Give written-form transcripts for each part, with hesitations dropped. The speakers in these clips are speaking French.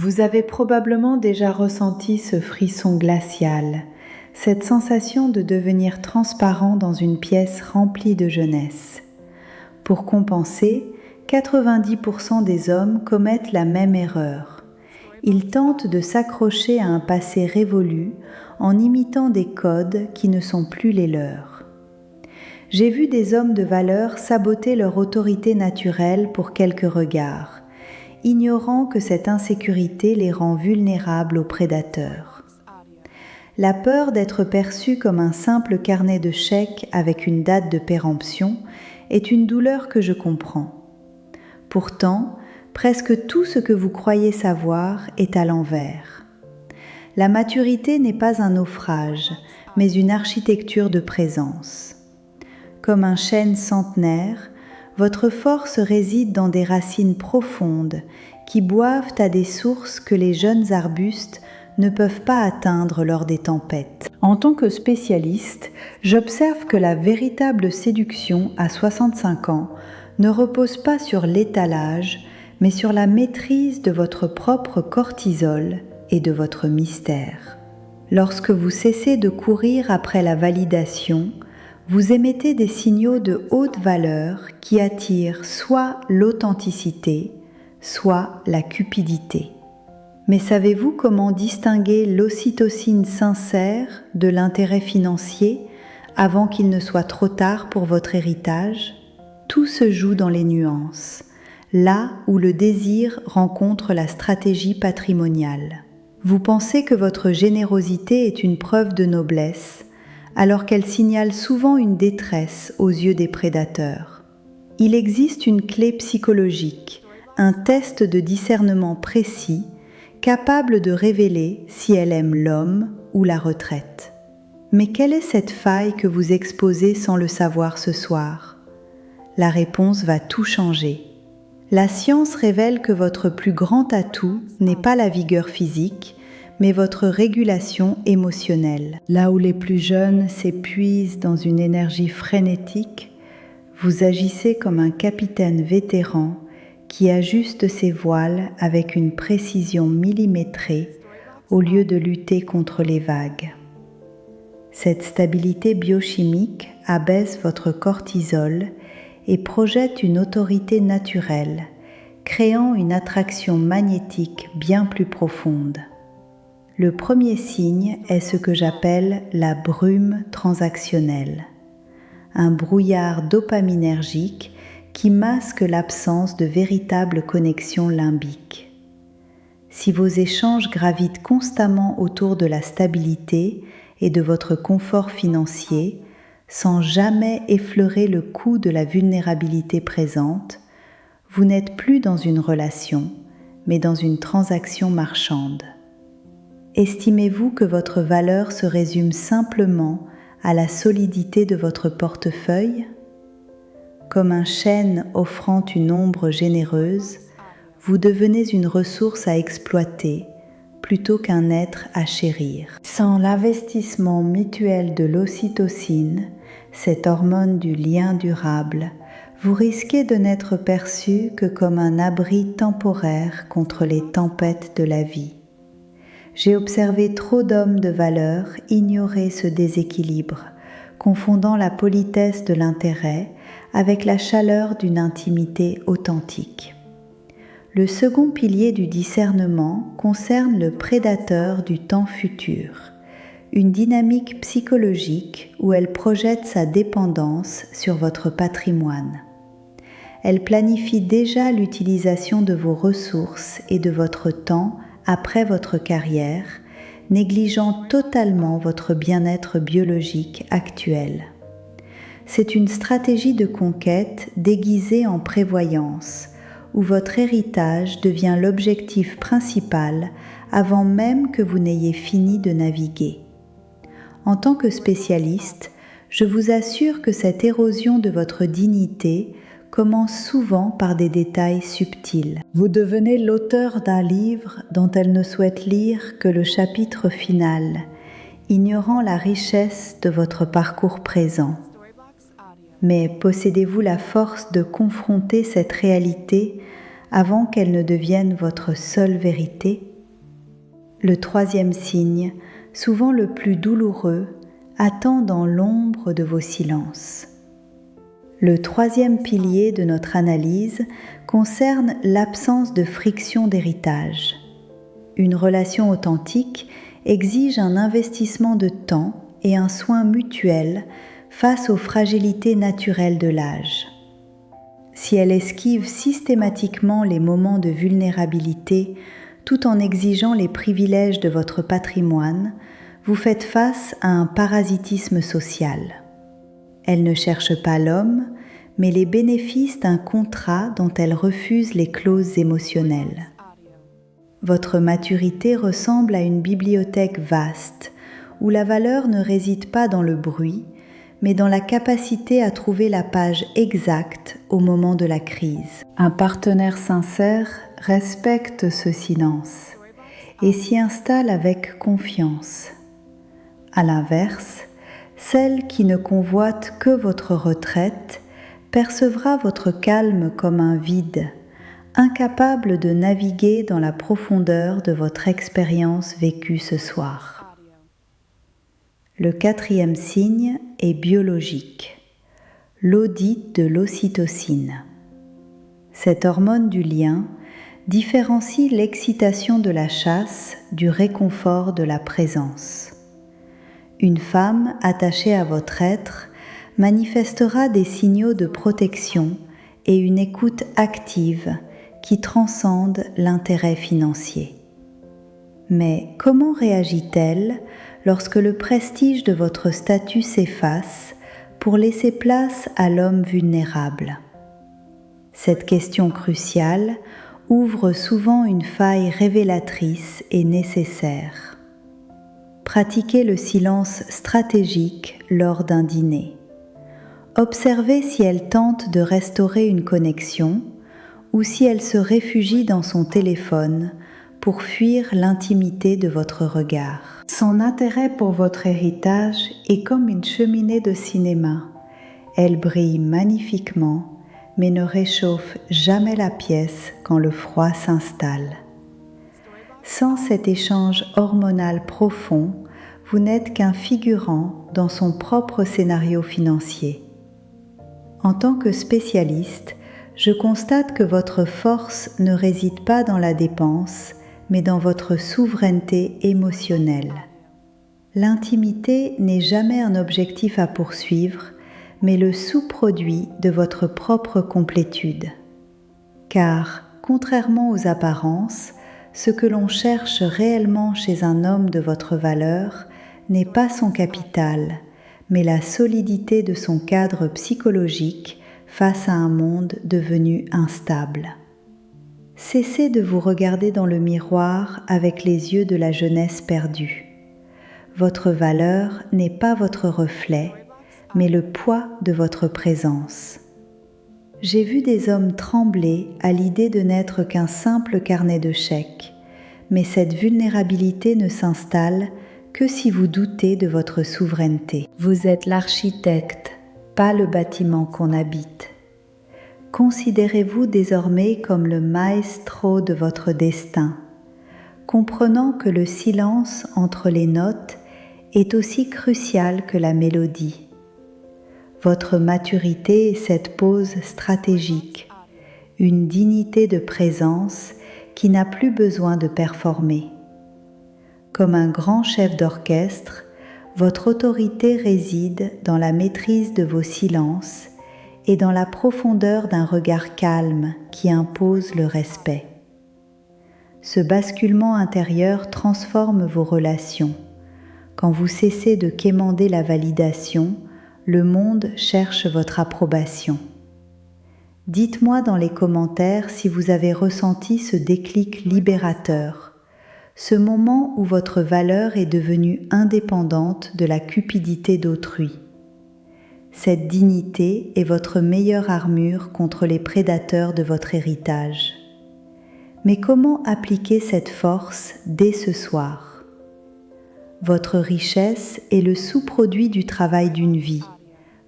Vous avez probablement déjà ressenti ce frisson glacial, cette sensation de devenir transparent dans une pièce remplie de jeunesse. Pour compenser, 90% des hommes commettent la même erreur. Ils tentent de s'accrocher à un passé révolu en imitant des codes qui ne sont plus les leurs. J'ai vu des hommes de valeur saboter leur autorité naturelle pour quelques regards, ignorant que cette insécurité les rend vulnérables aux prédateurs. La peur d'être perçu comme un simple carnet de chèques avec une date de péremption est une douleur que je comprends. Pourtant, presque tout ce que vous croyez savoir est à l'envers. La maturité n'est pas un naufrage, mais une architecture de présence. Comme un chêne centenaire, votre force réside dans des racines profondes qui boivent à des sources que les jeunes arbustes ne peuvent pas atteindre lors des tempêtes. En tant que spécialiste, j'observe que la véritable séduction à 65 ans ne repose pas sur l'étalage, mais sur la maîtrise de votre propre cortisol et de votre mystère. Lorsque vous cessez de courir après la validation, vous émettez des signaux de haute valeur qui attirent soit l'authenticité, soit la cupidité. Mais savez-vous comment distinguer l'ocytocine sincère de l'intérêt financier avant qu'il ne soit trop tard pour votre héritage ? Tout se joue dans les nuances, là où le désir rencontre la stratégie patrimoniale. Vous pensez que votre générosité est une preuve de noblesse, alors qu'elle signale souvent une détresse aux yeux des prédateurs. Il existe une clé psychologique, un test de discernement précis, capable de révéler si elle aime l'homme ou la retraite. Mais quelle est cette faille que vous exposez sans le savoir ce soir ? La réponse va tout changer. La science révèle que votre plus grand atout n'est pas la vigueur physique, mais votre régulation émotionnelle. Là où les plus jeunes s'épuisent dans une énergie frénétique, vous agissez comme un capitaine vétéran qui ajuste ses voiles avec une précision millimétrée au lieu de lutter contre les vagues. Cette stabilité biochimique abaisse votre cortisol et projette une autorité naturelle, créant une attraction magnétique bien plus profonde. Le premier signe est ce que j'appelle la brume transactionnelle, un brouillard dopaminergique qui masque l'absence de véritable connexion limbique. Si vos échanges gravitent constamment autour de la stabilité et de votre confort financier, sans jamais effleurer le coût de la vulnérabilité présente, vous n'êtes plus dans une relation, mais dans une transaction marchande. Estimez-vous que votre valeur se résume simplement à la solidité de votre portefeuille ? Comme un chêne offrant une ombre généreuse, vous devenez une ressource à exploiter plutôt qu'un être à chérir. Sans l'investissement mutuel de l'ocytocine, cette hormone du lien durable, vous risquez de n'être perçu que comme un abri temporaire contre les tempêtes de la vie. J'ai observé trop d'hommes de valeur ignorer ce déséquilibre, confondant la politesse de l'intérêt avec la chaleur d'une intimité authentique. Le second pilier du discernement concerne le prédateur du temps futur, une dynamique psychologique où elle projette sa dépendance sur votre patrimoine. Elle planifie déjà l'utilisation de vos ressources et de votre temps après votre carrière, négligeant totalement votre bien-être biologique actuel. C'est une stratégie de conquête déguisée en prévoyance, où votre héritage devient l'objectif principal avant même que vous n'ayez fini de naviguer. En tant que spécialiste, je vous assure que cette érosion de votre dignité commence souvent par des détails subtils. Vous devenez l'auteur d'un livre dont elle ne souhaite lire que le chapitre final, ignorant la richesse de votre parcours présent. Mais possédez-vous la force de confronter cette réalité avant qu'elle ne devienne votre seule vérité? Le troisième signe, souvent le plus douloureux, attend dans l'ombre de vos silences. Le troisième pilier de notre analyse concerne l'absence de friction d'héritage. Une relation authentique exige un investissement de temps et un soin mutuel face aux fragilités naturelles de l'âge. Si elle esquive systématiquement les moments de vulnérabilité tout en exigeant les privilèges de votre patrimoine, vous faites face à un parasitisme social. Elle ne cherche pas l'homme, mais les bénéfices d'un contrat dont elle refuse les clauses émotionnelles. Votre maturité ressemble à une bibliothèque vaste, où la valeur ne réside pas dans le bruit, mais dans la capacité à trouver la page exacte au moment de la crise. Un partenaire sincère respecte ce silence et s'y installe avec confiance. À l'inverse, celle qui ne convoite que votre retraite percevra votre calme comme un vide, incapable de naviguer dans la profondeur de votre expérience vécue ce soir. Le quatrième signe est biologique, l'audit de l'ocytocine. Cette hormone du lien différencie l'excitation de la chasse du réconfort de la présence. Une femme attachée à votre être manifestera des signaux de protection et une écoute active qui transcendent l'intérêt financier. Mais comment réagit-elle lorsque le prestige de votre statut s'efface pour laisser place à l'homme vulnérable? Cette question cruciale ouvre souvent une faille révélatrice et nécessaire. Pratiquez le silence stratégique lors d'un dîner. Observez si elle tente de restaurer une connexion ou si elle se réfugie dans son téléphone pour fuir l'intimité de votre regard. Son intérêt pour votre héritage est comme une cheminée de cinéma. Elle brille magnifiquement, mais ne réchauffe jamais la pièce quand le froid s'installe. Sans cet échange hormonal profond, vous n'êtes qu'un figurant dans son propre scénario financier. En tant que spécialiste, je constate que votre force ne réside pas dans la dépense, mais dans votre souveraineté émotionnelle. L'intimité n'est jamais un objectif à poursuivre, mais le sous-produit de votre propre complétude. Car, contrairement aux apparences, ce que l'on cherche réellement chez un homme de votre valeur n'est pas son capital, mais la solidité de son cadre psychologique face à un monde devenu instable. Cessez de vous regarder dans le miroir avec les yeux de la jeunesse perdue. Votre valeur n'est pas votre reflet, mais le poids de votre présence. J'ai vu des hommes trembler à l'idée de n'être qu'un simple carnet de chèques, mais cette vulnérabilité ne s'installe que si vous doutez de votre souveraineté. Vous êtes l'architecte, pas le bâtiment qu'on habite. Considérez-vous désormais comme le maestro de votre destin, comprenant que le silence entre les notes est aussi crucial que la mélodie. Votre maturité est cette pause stratégique, une dignité de présence qui n'a plus besoin de performer. Comme un grand chef d'orchestre, votre autorité réside dans la maîtrise de vos silences et dans la profondeur d'un regard calme qui impose le respect. Ce basculement intérieur transforme vos relations. Quand vous cessez de quémander la validation, le monde cherche votre approbation. Dites-moi dans les commentaires si vous avez ressenti ce déclic libérateur, ce moment où votre valeur est devenue indépendante de la cupidité d'autrui. Cette dignité est votre meilleure armure contre les prédateurs de votre héritage. Mais comment appliquer cette force dès ce soir? Votre richesse est le sous-produit du travail d'une vie,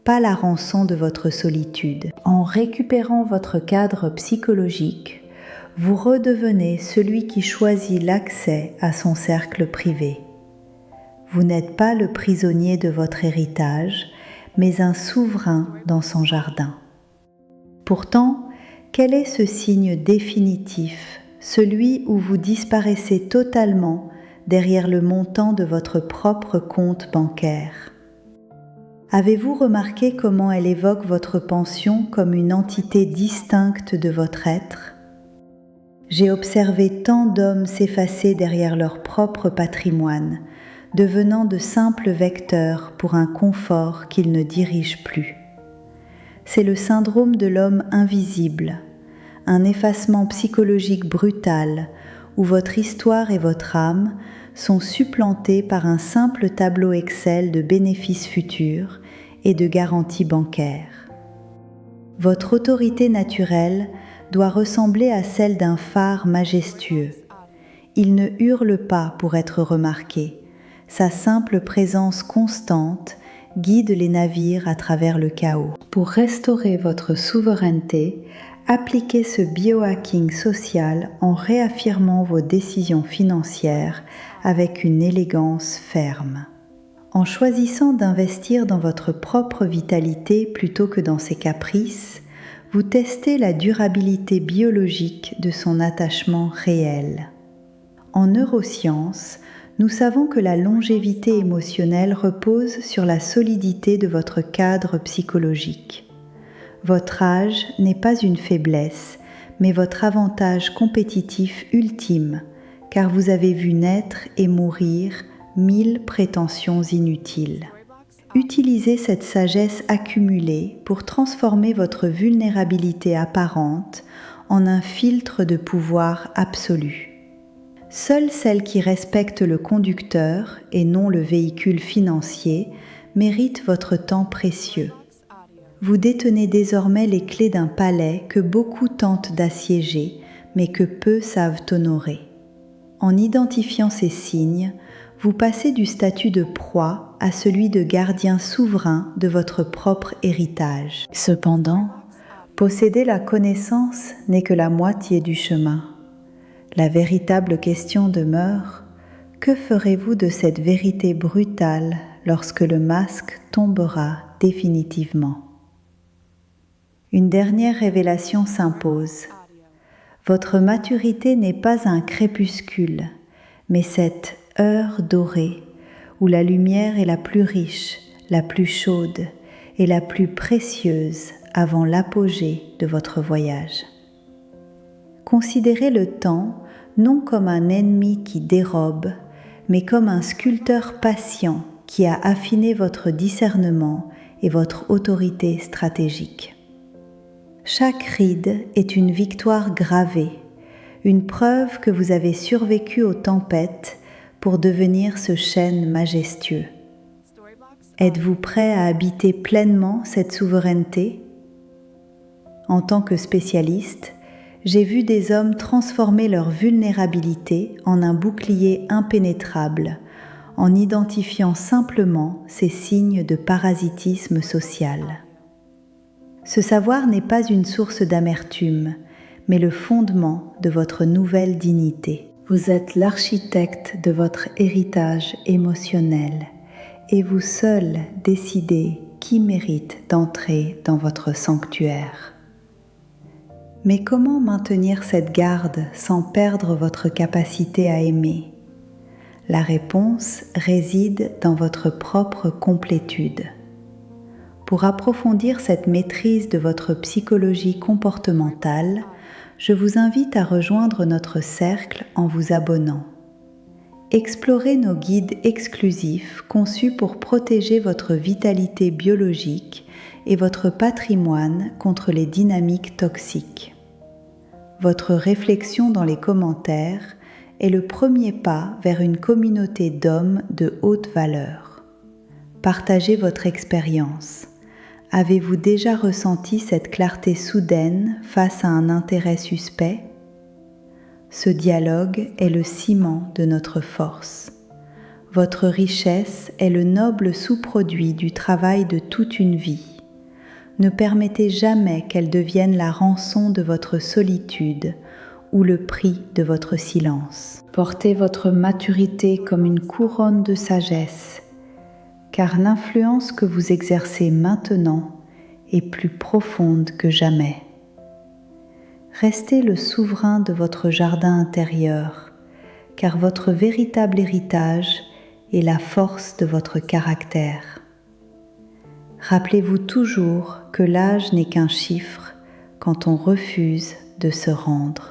pas la rançon de votre solitude. En récupérant votre cadre psychologique, vous redevenez celui qui choisit l'accès à son cercle privé. Vous n'êtes pas le prisonnier de votre héritage, mais un souverain dans son jardin. Pourtant, quel est ce signe définitif, celui où vous disparaissez totalement derrière le montant de votre propre compte bancaire? Avez-vous remarqué comment elle évoque votre pension comme une entité distincte de votre être? J'ai observé tant d'hommes s'effacer derrière leur propre patrimoine, devenant de simples vecteurs pour un confort qu'ils ne dirigent plus. C'est le syndrome de l'homme invisible, un effacement psychologique brutal où votre histoire et votre âme sont supplantées par un simple tableau Excel de bénéfices futurs et de garanties bancaires. Votre autorité naturelle doit ressembler à celle d'un phare majestueux. Il ne hurle pas pour être remarqué. Sa simple présence constante guide les navires à travers le chaos. Pour restaurer votre souveraineté, appliquez ce biohacking social en réaffirmant vos décisions financières avec une élégance ferme. En choisissant d'investir dans votre propre vitalité plutôt que dans ses caprices, vous testez la durabilité biologique de son attachement réel. En neurosciences, nous savons que la longévité émotionnelle repose sur la solidité de votre cadre psychologique. Votre âge n'est pas une faiblesse, mais votre avantage compétitif ultime, car vous avez vu naître et mourir 1000 prétentions inutiles. Utilisez cette sagesse accumulée pour transformer votre vulnérabilité apparente en un filtre de pouvoir absolu. Seules celles qui respectent le conducteur et non le véhicule financier méritent votre temps précieux. Vous détenez désormais les clés d'un palais que beaucoup tentent d'assiéger, mais que peu savent honorer. En identifiant ces signes, vous passez du statut de proie à celui de gardien souverain de votre propre héritage. Cependant, posséder la connaissance n'est que la moitié du chemin. La véritable question demeure: que ferez-vous de cette vérité brutale lorsque le masque tombera définitivement? Une dernière révélation s'impose. Votre maturité n'est pas un crépuscule, mais cette heure dorée où la lumière est la plus riche, la plus chaude et la plus précieuse avant l'apogée de votre voyage. Considérez le temps non comme un ennemi qui dérobe, mais comme un sculpteur patient qui a affiné votre discernement et votre autorité stratégique. Chaque ride est une victoire gravée, une preuve que vous avez survécu aux tempêtes pour devenir ce chêne majestueux. Êtes-vous prêt à habiter pleinement cette souveraineté? En tant que spécialiste, j'ai vu des hommes transformer leur vulnérabilité en un bouclier impénétrable, en identifiant simplement ces signes de parasitisme social. Ce savoir n'est pas une source d'amertume, mais le fondement de votre nouvelle dignité. Vous êtes l'architecte de votre héritage émotionnel et vous seul décidez qui mérite d'entrer dans votre sanctuaire. Mais comment maintenir cette garde sans perdre votre capacité à aimer? La réponse réside dans votre propre complétude. Pour approfondir cette maîtrise de votre psychologie comportementale, je vous invite à rejoindre notre cercle en vous abonnant. Explorez nos guides exclusifs conçus pour protéger votre vitalité biologique et votre patrimoine contre les dynamiques toxiques. Votre réflexion dans les commentaires est le premier pas vers une communauté d'hommes de haute valeur. Partagez votre expérience. Avez-vous déjà ressenti cette clarté soudaine face à un intérêt suspect? Ce dialogue est le ciment de notre force. Votre richesse est le noble sous-produit du travail de toute une vie. Ne permettez jamais qu'elle devienne la rançon de votre solitude ou le prix de votre silence. Portez votre maturité comme une couronne de sagesse, car l'influence que vous exercez maintenant est plus profonde que jamais. Restez le souverain de votre jardin intérieur, car votre véritable héritage est la force de votre caractère. Rappelez-vous toujours que l'âge n'est qu'un chiffre quand on refuse de se rendre.